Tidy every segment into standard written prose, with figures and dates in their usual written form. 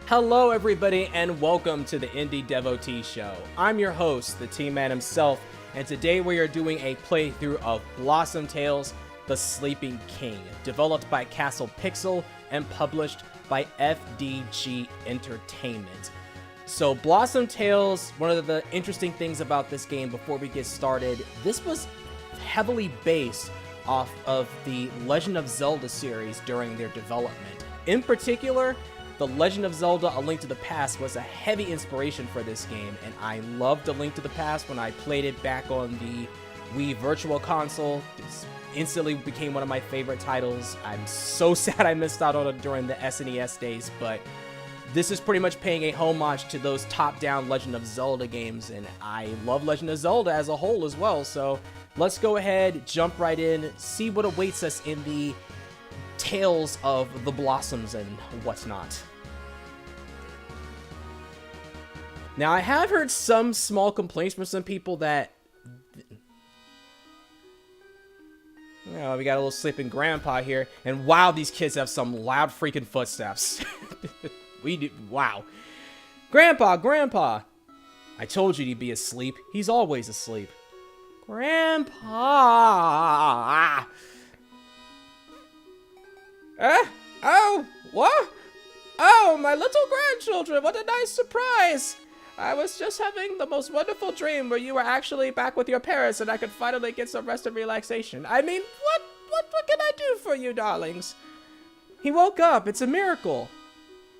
Hello everybody and welcome to the Indie DevoTee Show. I'm your host, the Team Man himself, and today we are doing a playthrough of Blossom Tales, The Sleeping King, developed by Castle Pixel and published by FDG Entertainment. So Blossom Tales, one of the interesting things about this game before we get started, this was heavily based off of the Legend of Zelda series during their development. In particular, The Legend of Zelda: A Link to the Past was a heavy inspiration for this game, and I loved A Link to the Past when I played it back on the Wii Virtual Console. It instantly became one of my favorite titles. I'm so sad I missed out on it during the SNES days, but this is pretty much paying a homage to those top-down Legend of Zelda games, and I love Legend of Zelda as a whole as well, so let's go ahead, jump right in, see what awaits us in the Tales of the Blossoms and whatnot. Now, I have heard some small complaints from some people that, you know, we got a little sleeping grandpa here, and wow, these kids have some loud freaking footsteps. Wow. Grandpa, I told you he'd be asleep. He's always asleep. Grandpa. Oh, what? Oh, my little grandchildren, what a nice surprise. I was just having the most wonderful dream where you were actually back with your parents and I could finally get some rest and relaxation. I mean, what can I do for you, darlings? He woke up. It's a miracle.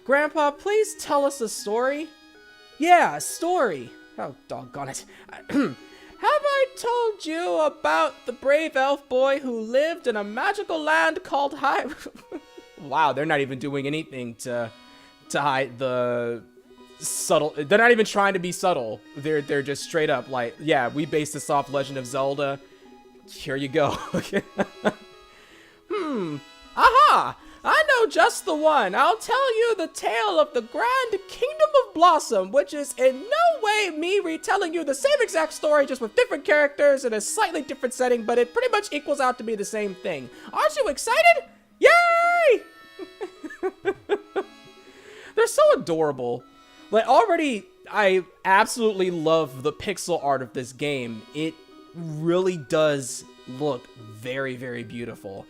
Grandpa, please tell us a story. Yeah, a story. Oh, doggone it. Have I told you about the brave elf boy who lived in a magical land called Wow, they're not even doing anything to hide the subtle. They're not even trying to be subtle. They're just straight up like, yeah, we based this off Legend of Zelda. Here you go. Aha! I know just the one. I'll tell you the tale of the Grand Kingdom of Blossom, which is in no way me retelling you the same exact story, just with different characters in a slightly different setting, but it pretty much equals out to be the same thing. Aren't you excited? Yay! They're so adorable. Like, already, I absolutely love the pixel art of this game. It really does look very, very beautiful.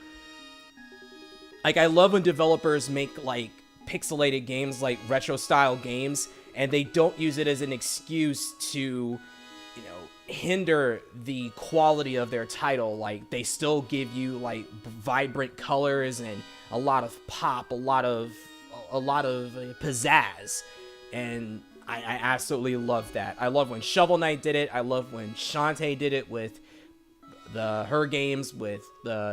Like, I love when developers make, like, pixelated games, like retro-style games, and they don't use it as an excuse to, you know, hinder the quality of their title. Like, they still give you, like, vibrant colors and a lot of pop, a lot of pizzazz, and I absolutely love that. I love when Shovel Knight did it. I love when Shantae did it with her games, with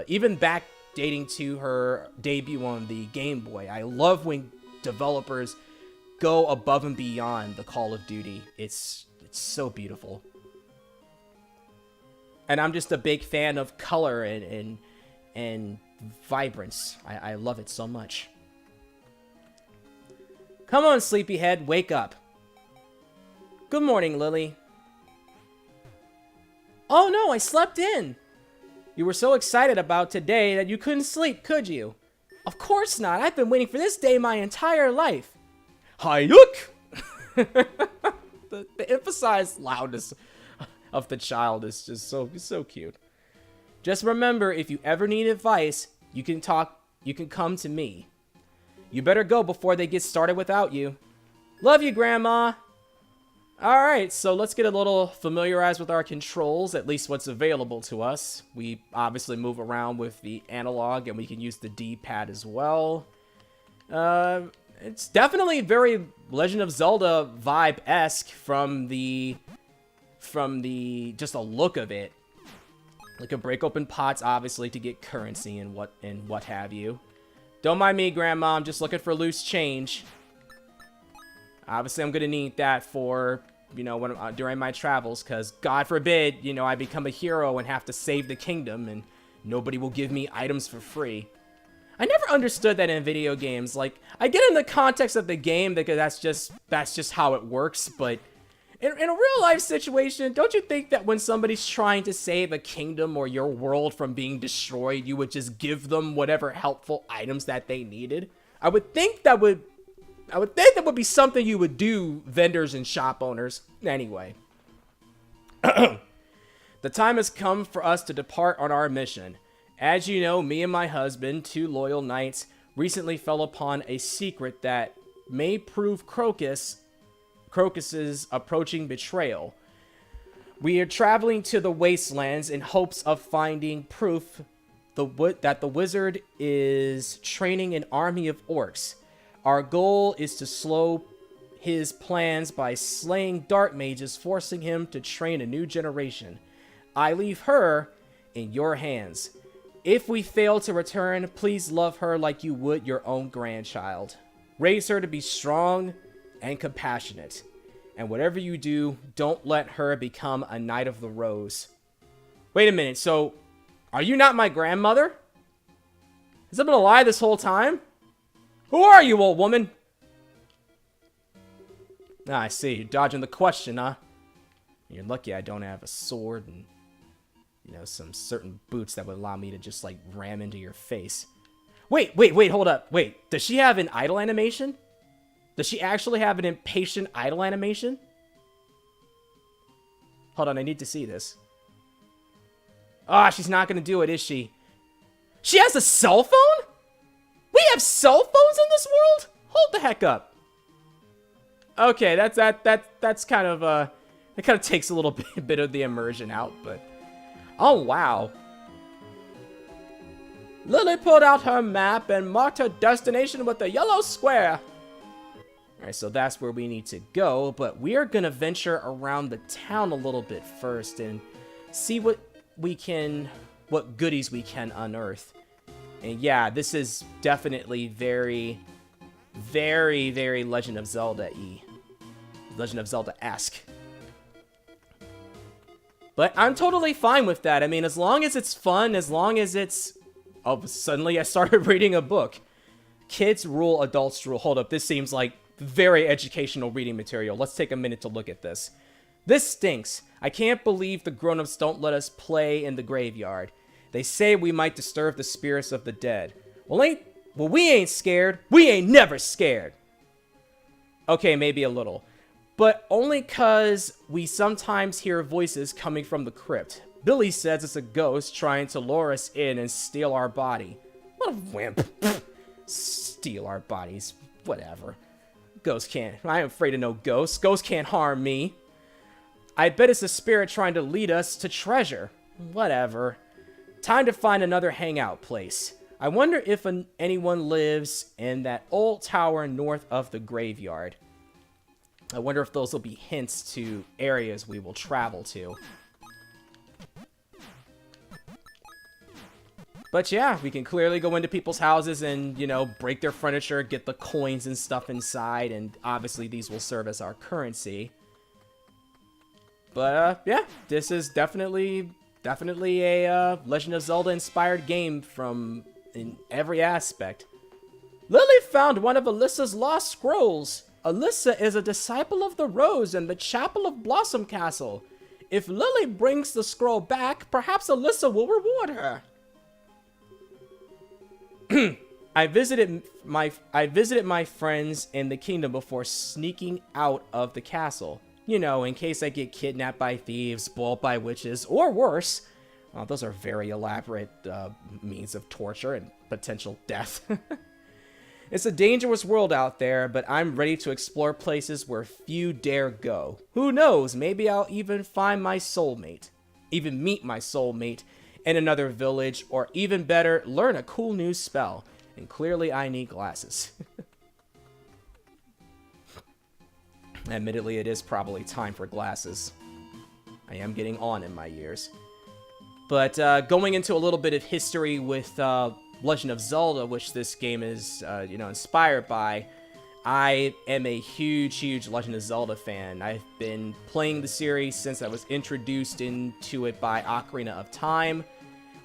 even back dating to her debut on the Game Boy. I love when developers go above and beyond the Call of Duty. It's so beautiful. And I'm just a big fan of color and vibrance. I love it so much. Come on, sleepyhead, wake up. Good morning, Lily. Oh no, I slept in. You were so excited about today that you couldn't sleep, could you? Of course not. I've been waiting for this day my entire life. Hayuk! the emphasized loudness of the child is just so cute. Just remember, if you ever need advice, you can come to me. You better go before they get started without you. Love you, Grandma. Alright, so let's get a little familiarized with our controls, at least what's available to us. We obviously move around with the analog, and we can use the D-pad as well. It's definitely very Legend of Zelda vibe-esque from the just a look of it. We can break open pots, obviously, to get currency and what have you. Don't mind me, Grandma, I'm just looking for loose change. Obviously, I'm gonna need that for, you know, when during my travels, because God forbid, you know, I become a hero and have to save the kingdom, and nobody will give me items for free. I never understood that in video games. Like, I get in the context of the game because that's just how it works, but in a real life situation, don't you think that when somebody's trying to save a kingdom or your world from being destroyed, you would just give them whatever helpful items that they needed? I would think that would I would think that would be something you would do, vendors and shop owners. Anyway. The time has come for us to depart on our mission. As you know, me and my husband, 2 loyal knights, recently fell upon a secret that may prove Crocos's approaching betrayal. We are traveling to the wastelands in hopes of finding proof that the wizard is training an army of orcs. Our goal is to slow his plans by slaying dark mages, forcing him to train a new generation. I leave her in your hands. If we fail to return, please love her like you would your own grandchild. Raise her to be strong and compassionate. And whatever you do, don't let her become a Knight of the Rose. Wait a minute, so are you not my grandmother? Has that been a lie this whole time? Who are you, old woman? Ah, I see. You're dodging the question, huh? You're lucky I don't have a sword and, you know, some certain boots that would allow me to just, like, ram into your face. Wait, hold up. Wait, does she have an idle animation? Does she actually have an impatient idle animation? Hold on, I need to see this. Ah, she's not gonna do it, is she? She has a cell phone? We have cell phones in this world? Hold the heck up. Okay, that's kind of it kind of takes a little bit of the immersion out, but oh wow. Lily pulled out her map and marked her destination with a yellow square. Alright, so that's where we need to go, but we are gonna venture around the town a little bit first and see what goodies we can unearth. And yeah, this is definitely very, very, very Legend of Zelda-y. Legend of Zelda-esque. But I'm totally fine with that. I mean, as long as it's fun, as long as it's... Oh, suddenly I started reading a book. Kids rule, adults rule. Hold up, this seems like very educational reading material. Let's take a minute to look at this. This stinks. I can't believe the grown-ups don't let us play in the graveyard. They say we might disturb the spirits of the dead. Well, we ain't scared. We ain't never scared. Okay, maybe a little. But only 'cause we sometimes hear voices coming from the crypt. Billy says it's a ghost trying to lure us in and steal our body. What a wimp. Steal our bodies. Whatever. Ghosts can't. I am afraid of no ghosts. Ghosts can't harm me. I bet it's a spirit trying to lead us to treasure. Whatever. Time to find another hangout place. I wonder if anyone lives in that old tower north of the graveyard. I wonder if those will be hints to areas we will travel to. But yeah, we can clearly go into people's houses and, you know, break their furniture, get the coins and stuff inside, and obviously these will serve as our currency. But yeah, this is definitely a Legend of Zelda inspired game in every aspect. Lily found one of Alyssa's lost scrolls. Alyssa is a disciple of the Rose in the Chapel of Blossom Castle. If Lily brings the scroll back, perhaps Alyssa will reward her. I visited my friends in the kingdom before sneaking out of the castle. You know, in case I get kidnapped by thieves, spoiled by witches, or worse. Well, those are very elaborate means of torture and potential death. It's a dangerous world out there, but I'm ready to explore places where few dare go. Who knows, maybe I'll even find my soulmate. Even meet my soulmate in another village, or even better, learn a cool new spell. And clearly I need glasses. Admittedly, it is probably time for glasses. I am getting on in my years. But going into a little bit of history with Legend of Zelda, which this game is, you know, inspired by, I am a huge Legend of Zelda fan. I've been playing the series since I was introduced into it by Ocarina of Time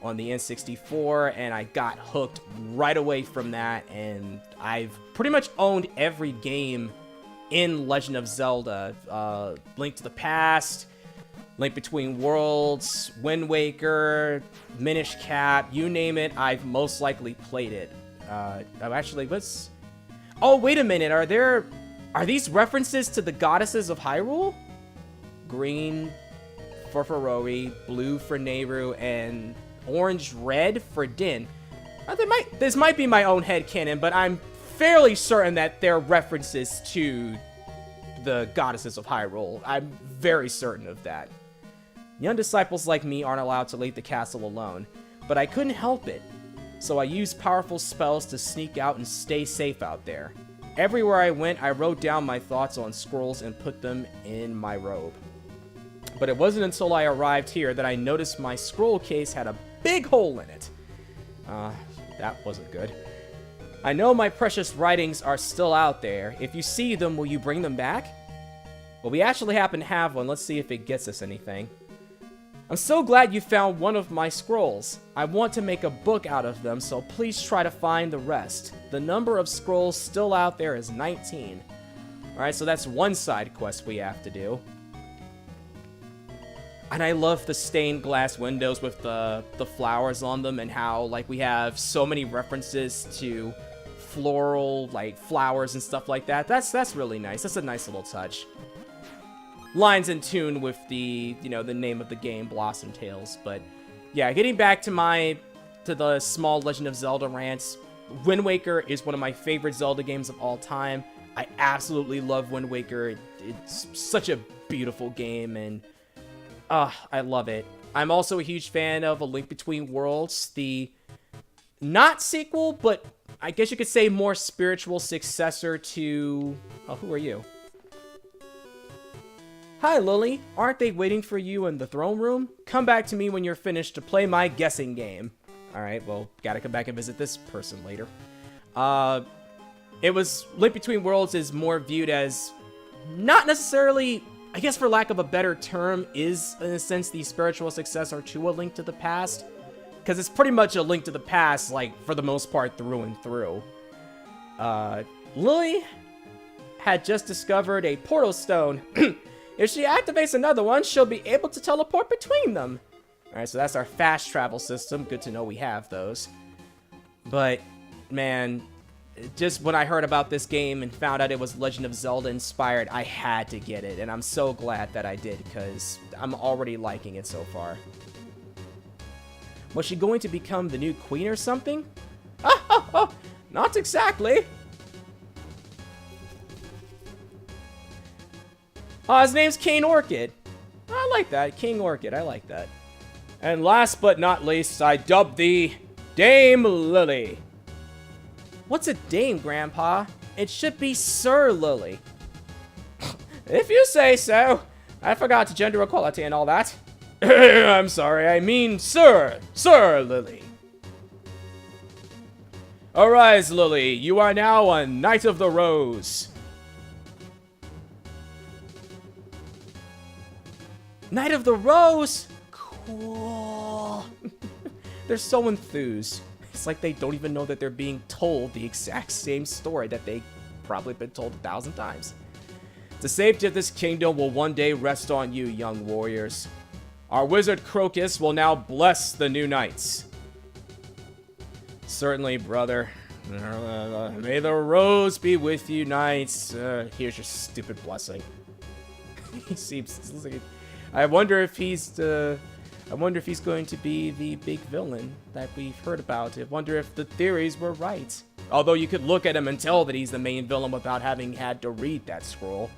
on the N64, and I got hooked right away from that, and I've pretty much owned every game in Legend of Zelda. Link to the Past, Link Between Worlds, Wind Waker, Minish Cap, you name it, I've most likely played it. Oh, wait a minute. Are these references to the goddesses of Hyrule? Green for Ferori, blue for Nehru, and orange-red for Din. This might be my own headcanon, but I'm fairly certain that they're references to the goddesses of Hyrule. I'm very certain of that. Young disciples like me aren't allowed to leave the castle alone, but I couldn't help it. So I used powerful spells to sneak out and stay safe out there. Everywhere I went, I wrote down my thoughts on scrolls and put them in my robe. But it wasn't until I arrived here that I noticed my scroll case had a big hole in it. That wasn't good. I know my precious writings are still out there. If you see them, will you bring them back? Well, we actually happen to have one. Let's see if it gets us anything. I'm so glad you found one of my scrolls. I want to make a book out of them, so please try to find the rest. The number of scrolls still out there is 19. Alright, so that's one side quest we have to do. And I love the stained glass windows with the flowers on them, and how, like, we have so many references to floral, like, flowers and stuff like that. That's really nice. That's a nice little touch. Lines in tune with the, you know, the name of the game, Blossom Tales. But yeah, getting back to the small Legend of Zelda rants, Wind Waker is one of my favorite Zelda games of all time. I absolutely love Wind Waker. It's such a beautiful game, and I love it. I'm also a huge fan of A Link Between Worlds, the not sequel, but I guess you could say more spiritual successor to... Oh, who are you? Hi, Lily. Aren't they waiting for you in the throne room? Come back to me when you're finished to play my guessing game. Alright, well, gotta come back and visit this person later. Link Between Worlds is more viewed as not necessarily, I guess for lack of a better term, is in a sense the spiritual successor to A Link to the Past. Because it's pretty much A Link to the Past, like, for the most part, through and through. Lily had just discovered a portal stone. If she activates another one, she'll be able to teleport between them. Alright, so that's our fast travel system. Good to know we have those. But, man, just when I heard about this game and found out it was Legend of Zelda inspired, I had to get it. And I'm so glad that I did, because I'm already liking it so far. Was she going to become the new queen or something? Not exactly. Oh, his name's King Orchid. I like that. King Orchid. I like that. And last but not least, I dub thee Dame Lily. What's a dame, Grandpa? It should be Sir Lily. If you say so. I forgot to gender equality and all that. I'm sorry, I mean Sir Lily. Arise, Lily. You are now a Knight of the Rose. Knight of the Rose? Cool. They're so enthused. It's like they don't even know that they're being told the exact same story that they've probably been told 1,000 times. The safety of this kingdom will one day rest on you, young warriors. Our wizard Crocos will now bless the new knights. Certainly, brother. May the rose be with you, knights. Here's your stupid blessing. He seems... I wonder if he's going to be the big villain that we've heard about. I wonder if the theories were right. Although you could look at him and tell that he's the main villain without having had to read that scroll.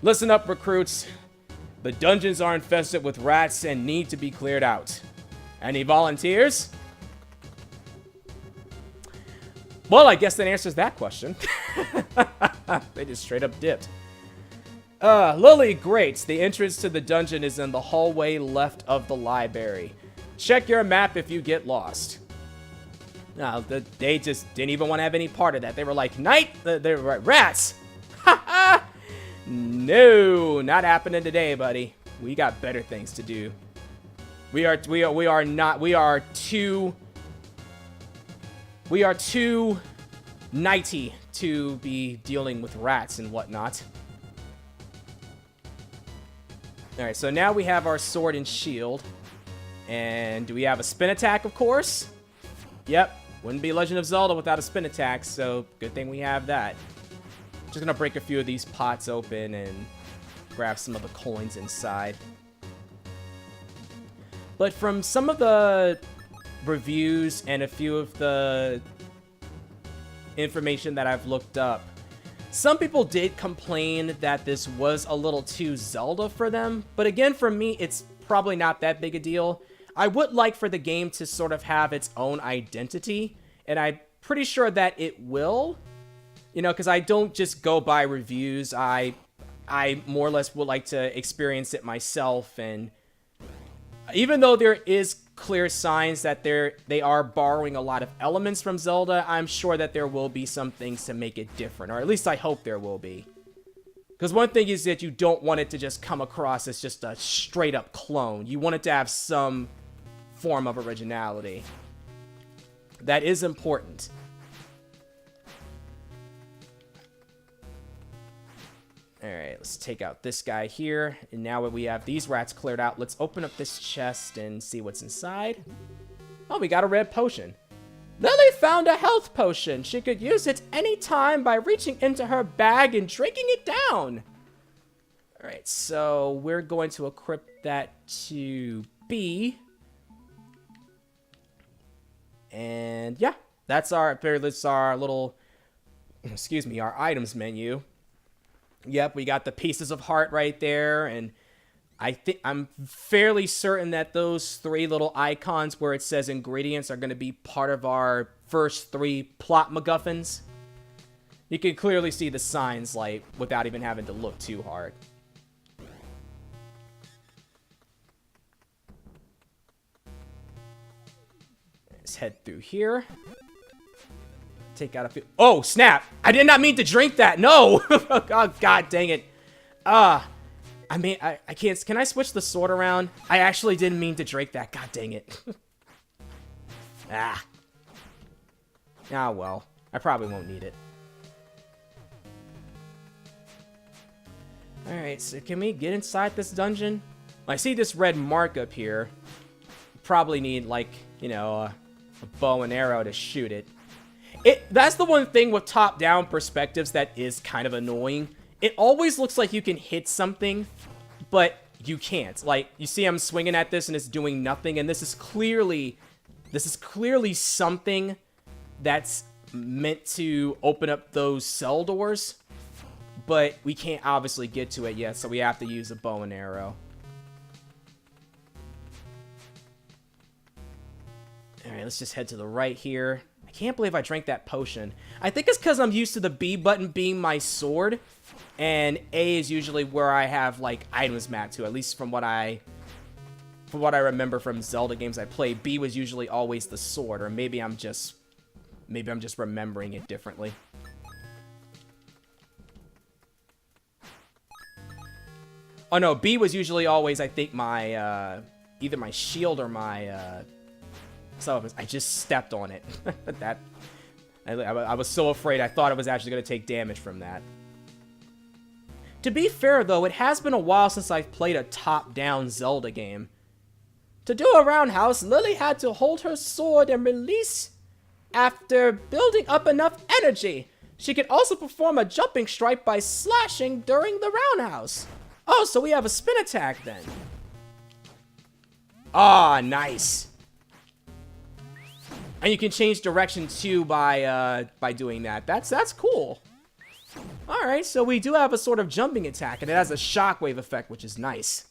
Listen up, recruits. The dungeons are infested with rats and need to be cleared out. Any volunteers? Well, I guess that answers that question. They just straight up dipped. Lily, great. The entrance to the dungeon is in the hallway left of the library. Check your map if you get lost. No, they just didn't even want to have any part of that. They were like, they're rats. Ha No, not happening today, buddy. We got better things to do. We are too knighty to be dealing with rats and whatnot. Alright, so now we have our sword and shield. And do we have a spin attack, of course? Yep. Wouldn't be Legend of Zelda without a spin attack, so good thing we have that. Just gonna break a few of these pots open and grab some of the coins inside. But from some of the reviews and a few of the information that I've looked up, some people did complain that this was a little too Zelda for them. But again, for me, it's probably not that big a deal. I would like for the game to sort of have its own identity, and I'm pretty sure that it will. You know, because I don't just go by reviews. I more or less would like to experience it myself, and even though there is clear signs that they are borrowing a lot of elements from Zelda, I'm sure that there will be some things to make it different, or at least I hope there will be. Because one thing is that you don't want it to just come across as just a straight-up clone. You want it to have some form of originality. That is important. Alright, let's take out this guy here. And now that we have these rats cleared out, let's open up this chest and see what's inside. Oh, we got a red potion. Lily found a health potion. She could use it anytime by reaching into her bag and drinking it down. Alright, so we're going to equip that to B. And yeah, that's our little, excuse me, our items menu. Yep, we got the pieces of heart right there, and I'm fairly certain that those 3 little icons where it says ingredients are going to be part of our first 3 plot MacGuffins. You can clearly see the signs, like, without even having to look too hard. Let's head through here. Take out a few. Oh, snap! I did not mean to drink that. No! Oh, God dang it. I mean, I can't. Can I switch the sword around? I actually didn't mean to drink that. God dang it. Ah, well. I probably won't need it. Alright, so can we get inside this dungeon? I see this red mark up here. Probably need, like, you know, a bow and arrow to shoot it. That's the one thing with top-down perspectives that is kind of annoying. It always looks like you can hit something, but you can't. Like, you see I'm swinging at this and it's doing nothing, and this is clearly something that's meant to open up those cell doors, but we can't obviously get to it yet, so we have to use a bow and arrow. Alright, let's just head to the right here. I can't believe I drank that potion. I think it's because I'm used to the B button being my sword, and A is usually where I have, like, items mapped to, at least from what I remember from Zelda games I played. B was usually always the sword, or maybe I'm just remembering it differently. Oh no, B was usually always, I think, my, either my shield or my, I just stepped on it. I was so afraid. I thought I was actually going to take damage from that. To be fair, though, it has been a while since I've played a top-down Zelda game. To do a roundhouse, Lily had to hold her sword and release after building up enough energy. She could also perform a jumping strike by slashing during the roundhouse. Oh, so we have a spin attack then. Ah, nice. And you can change direction too by doing that. That's cool. All right, so we do have a sort of jumping attack, and it has a shockwave effect, which is nice.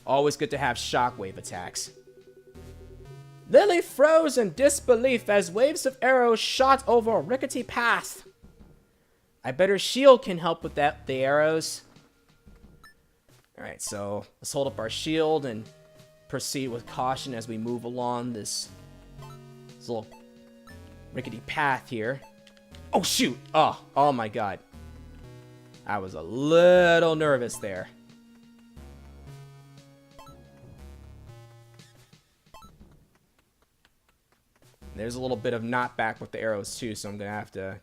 Always good to have shockwave attacks. Lily froze in disbelief as waves of arrows shot over a rickety path. I bet her shield can help with the arrows. All right, so let's hold up our shield and proceed with caution as we move along this little rickety path here. Oh, shoot. Oh my God. I was a little nervous there. There's a little bit of knockback with the arrows too, so I'm going to have to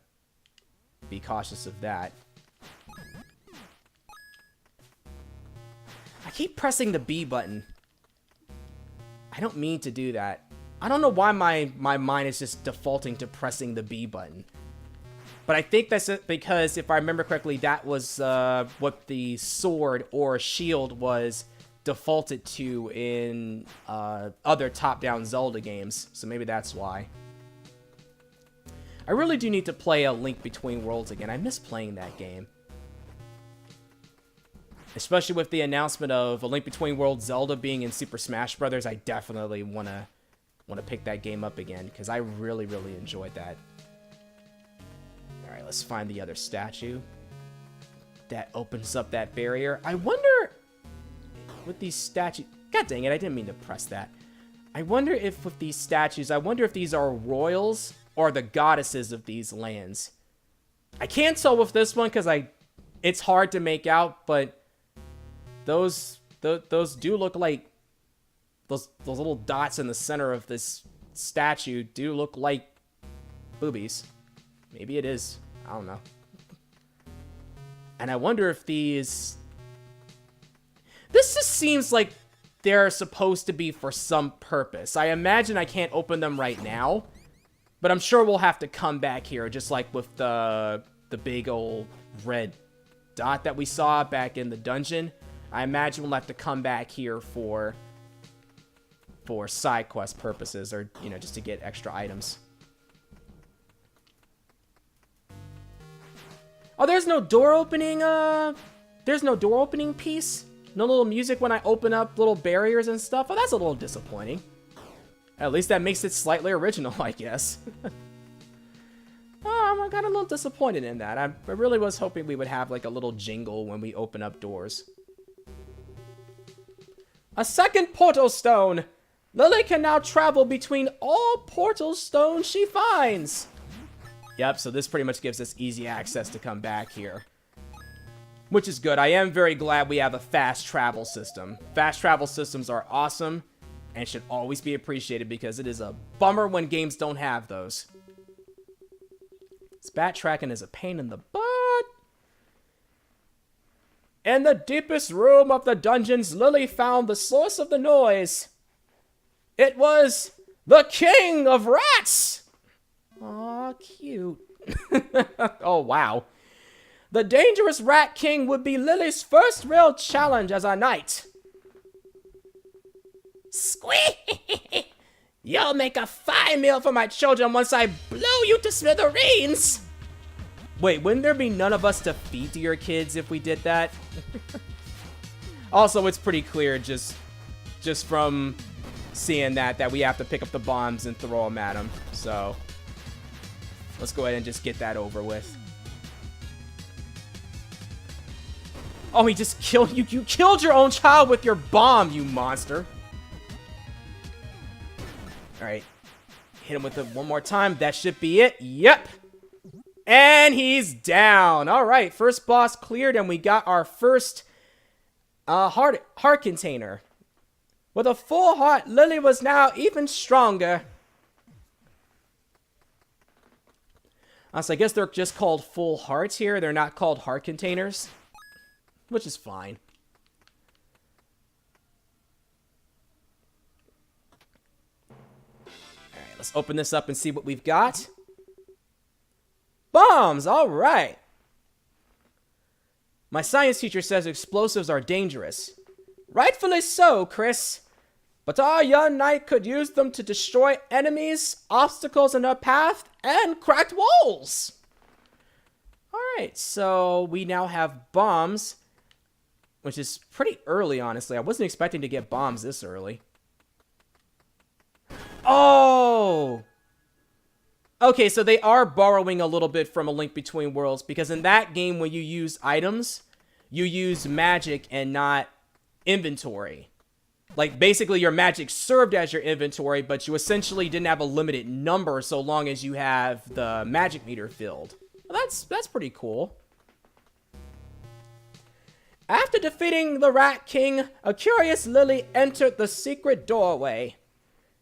be cautious of that. I keep pressing the B button. I don't mean to do that. I don't know why my mind is just defaulting to pressing the B button. But I think that's it because, if I remember correctly, that was what the sword or shield was defaulted to in other top-down Zelda games. So maybe that's why. I really do need to play A Link Between Worlds again. I miss playing that game. Especially with the announcement of A Link Between Worlds Zelda being in Super Smash Bros., I definitely want to pick that game up again, because I really, really enjoyed that. Alright, let's find the other statue. That opens up that barrier. I wonder, with these statues... God dang it, I didn't mean to press that. I wonder if with these statues, I wonder if these are royals or the goddesses of these lands. I can't tell with this one because it's hard to make out, but those do look like... Those little dots in the center of this statue do look like boobies. Maybe it is. I don't know. And I wonder if these... This just seems like they're supposed to be for some purpose. I imagine I can't open them right now, but I'm sure we'll have to come back here, just like with the big old red dot that we saw back in the dungeon. I imagine we'll have to come back here for side quest purposes, or, you know, just to get extra items. Oh, there's no door opening, there's no door opening piece? No little music when I open up little barriers and stuff? Oh, that's a little disappointing. At least that makes it slightly original, I guess. Oh, I got a little disappointed in that. I really was hoping we would have, like, a little jingle when we open up doors. A second portal stone! Lily can now travel between all portal stones she finds! Yep, so this pretty much gives us easy access to come back here. Which is good. I am very glad we have a fast travel system. Fast travel systems are awesome and should always be appreciated, because it is a bummer when games don't have those. This backtracking is a pain in the butt. In the deepest room of the dungeons, Lily found the source of the noise. It was the King of Rats! Aw, cute. Oh, wow. The dangerous Rat King would be Lily's first real challenge as a knight. Squeak! You'll make a fine meal for my children once I blow you to smithereens! Wait, wouldn't there be none of us to feed to your kids if we did that? Also, it's pretty clear just from seeing that we have to pick up the bombs and throw them at them. So, let's go ahead and just get that over with. Oh, he just killed you. You killed your own child with your bomb, you monster. Alright. Hit him with it one more time. That should be it. Yep. And he's down. Alright, first boss cleared, and we got our first heart container. With a full heart, Lily was now even stronger. So I guess they're just called full hearts here. They're not called heart containers. Which is fine. Alright, let's open this up and see what we've got. Bombs! Alright. My science teacher says explosives are dangerous. Rightfully so, Chris. But our young knight could use them to destroy enemies, obstacles in her path, and cracked walls. Alright, so we now have bombs, which is pretty early, honestly. I wasn't expecting to get bombs this early. Oh! Okay, so they are borrowing a little bit from A Link Between Worlds, because in that game, when you use items, you use magic and not inventory. Like, basically, your magic served as your inventory, but you essentially didn't have a limited number so long as you have the magic meter filled. Well, that's pretty cool. After defeating the Rat King, a curious Lily entered the secret doorway.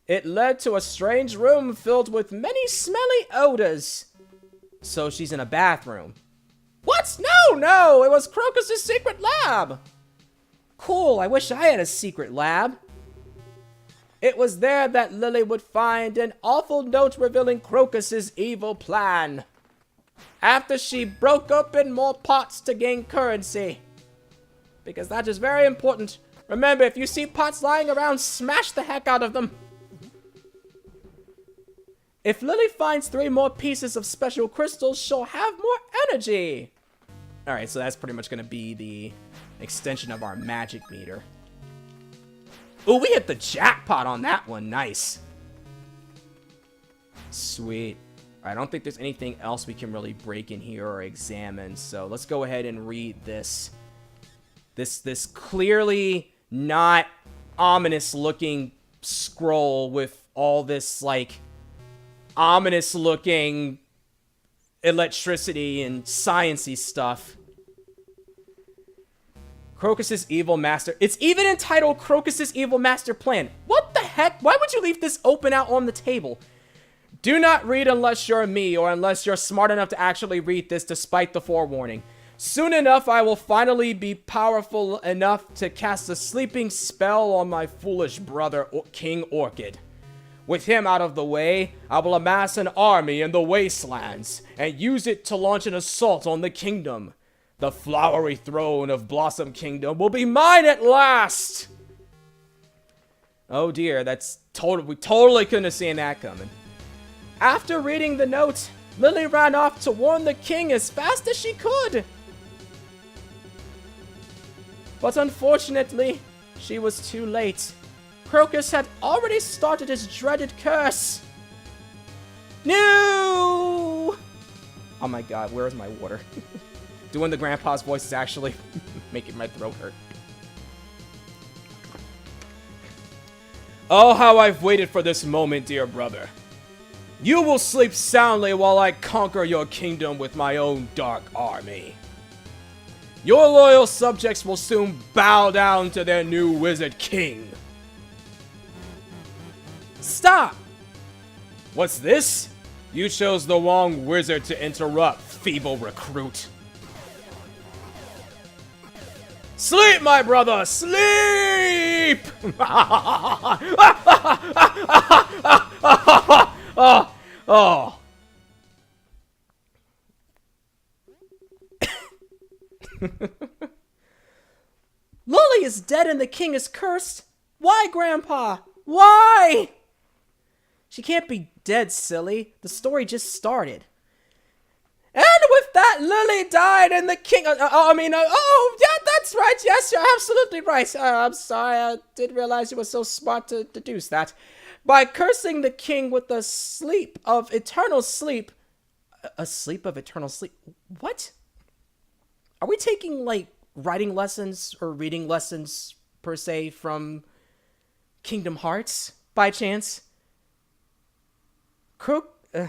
It led to a strange room filled with many smelly odors. So she's in a bathroom. What? No! It was Crocos' secret lab! Cool, I wish I had a secret lab. It was there that Lily would find an awful note revealing Crocus's evil plan. After she broke open more pots to gain currency. Because that is very important. Remember, if you see pots lying around, smash the heck out of them. If Lily finds 3 more pieces of special crystals, she'll have more energy. Alright, so that's pretty much going to be the extension of our magic meter. Ooh, we hit the jackpot on that one. Nice. Sweet. I don't think there's anything else we can really break in here or examine, so let's go ahead and read this. This clearly not ominous looking scroll with all this like ominous looking electricity and sciencey stuff. Crocus's evil master. It's even entitled Crocus's evil master plan. What the heck? Why would you leave this open out on the table? Do not read unless you're me or unless you're smart enough to actually read this despite the forewarning. Soon enough, I will finally be powerful enough to cast a sleeping spell on my foolish brother, King Orchid. With him out of the way, I will amass an army in the wastelands and use it to launch an assault on the kingdom. The flowery throne of Blossom Kingdom will be mine at last! Oh dear, we totally couldn't have seen that coming. After reading the note, Lily ran off to warn the king as fast as she could. But unfortunately, she was too late. Crocus had already started his dreaded curse. No! Oh my god, where is my water? Doing the grandpa's voice is actually making my throat hurt. Oh, how I've waited for this moment, dear brother. You will sleep soundly while I conquer your kingdom with my own dark army. Your loyal subjects will soon bow down to their new wizard king. Stop! What's this? You chose the wrong wizard to interrupt, feeble recruit. Sleep, my brother, sleep! Oh. Lily is dead and the king is cursed. Why, Grandpa? Why? She can't be dead, silly. The story just started. And with that, Lily died and the king... oh, yeah, that's right. Yes, you're absolutely right. I'm sorry, I didn't realize you were so smart to deduce that. By cursing the king with a sleep of eternal sleep... A sleep of eternal sleep? What? Are we taking, like, writing lessons or reading lessons, per se, from Kingdom Hearts, by chance?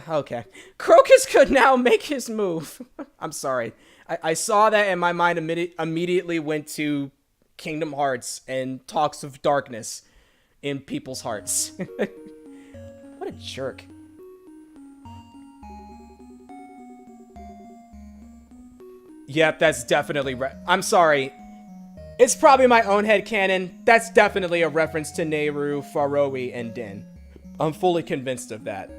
Okay. Crocus could now make his move. I'm sorry. I saw that and my mind immediately went to Kingdom Hearts and talks of darkness in people's hearts. What a jerk. Yep, that's definitely right. I'm sorry. It's probably my own headcanon. That's definitely a reference to Nehru, Faroe, and Din. I'm fully convinced of that.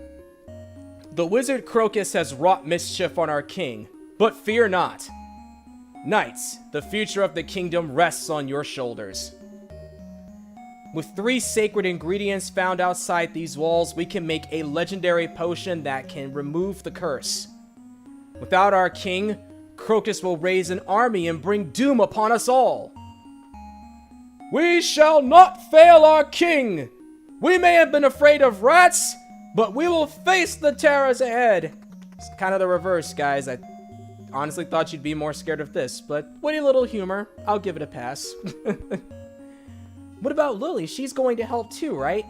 The wizard Crocus has wrought mischief on our king, but fear not. Knights, the future of the kingdom rests on your shoulders. With 3 sacred ingredients found outside these walls, we can make a legendary potion that can remove the curse. Without our king, Crocus will raise an army and bring doom upon us all. We shall not fail our king! We may have been afraid of rats, but we will face the terrors ahead. It's kind of the reverse, guys. I honestly thought you'd be more scared of this, but witty little humor. I'll give it a pass. What about Lily? She's going to help too, right?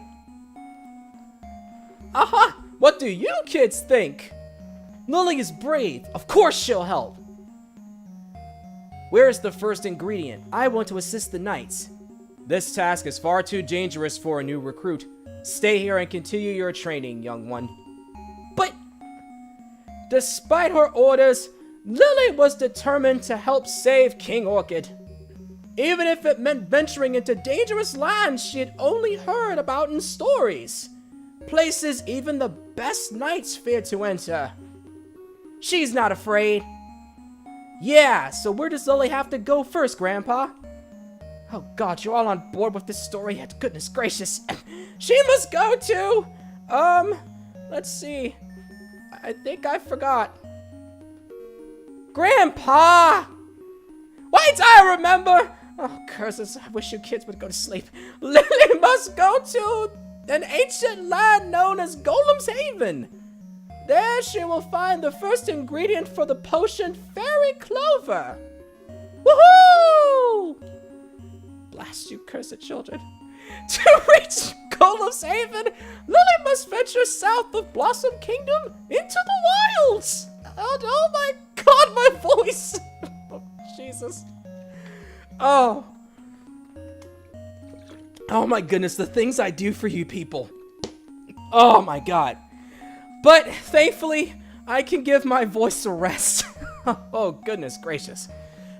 Aha! What do you kids think? Lily is brave. Of course she'll help. Where is the first ingredient? I want to assist the knights. This task is far too dangerous for a new recruit. Stay here and continue your training, young one. But, despite her orders, Lily was determined to help save King Orchid. even if it meant venturing into dangerous lands she had only heard about in stories. Places even the best knights feared to enter. She's not afraid. Yeah, so where does Lily have to go first, Grandpa? Oh god, you're all on board with this story yet. Goodness gracious. She must go to, let's see. I think I forgot. Grandpa! Wait, I remember! Oh, curses, I wish you kids would go to sleep. Lily must go to an ancient land known as Golem's Haven. There she will find the first ingredient for the potion Fairy Clover. Woohoo! Blast you cursed children. To reach Golem's Haven, Lily must venture south of Blossom Kingdom into the wilds. Oh my god, my voice! Oh, Jesus. Oh my goodness, the things I do for you people. Oh my god. But thankfully, I can give my voice a rest. Oh goodness gracious.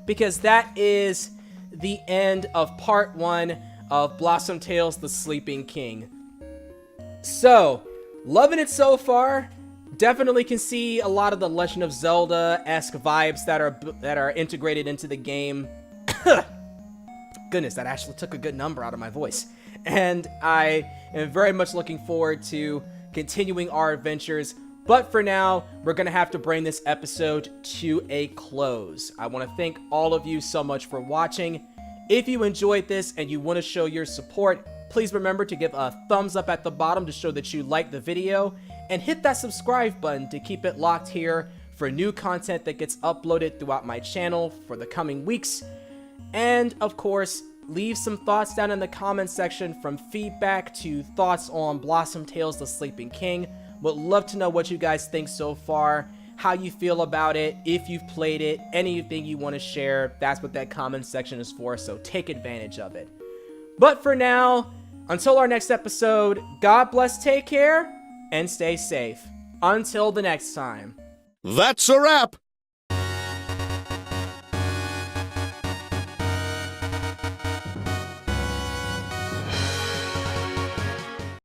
Because that is the end of part 1 of Blossom Tales: The Sleeping King. So, loving it so far. Definitely can see a lot of the Legend of Zelda-esque vibes that are integrated into the game. Goodness, that actually took a good number out of my voice. And I am very much looking forward to continuing our adventures. But for now, we're going to have to bring this episode to a close. I want to thank all of you so much for watching. If you enjoyed this and you want to show your support, please remember to give a thumbs up at the bottom to show that you liked the video. And hit that subscribe button to keep it locked here for new content that gets uploaded throughout my channel for the coming weeks. And of course, leave some thoughts down in the comments section, from feedback to thoughts on Blossom Tales: The Sleeping King. Would love to know what you guys think so far, how you feel about it, if you've played it, anything you want to share. That's what that comment section is for, so take advantage of it. But for now, until our next episode, God bless, take care, and stay safe. Until the next time. That's a wrap.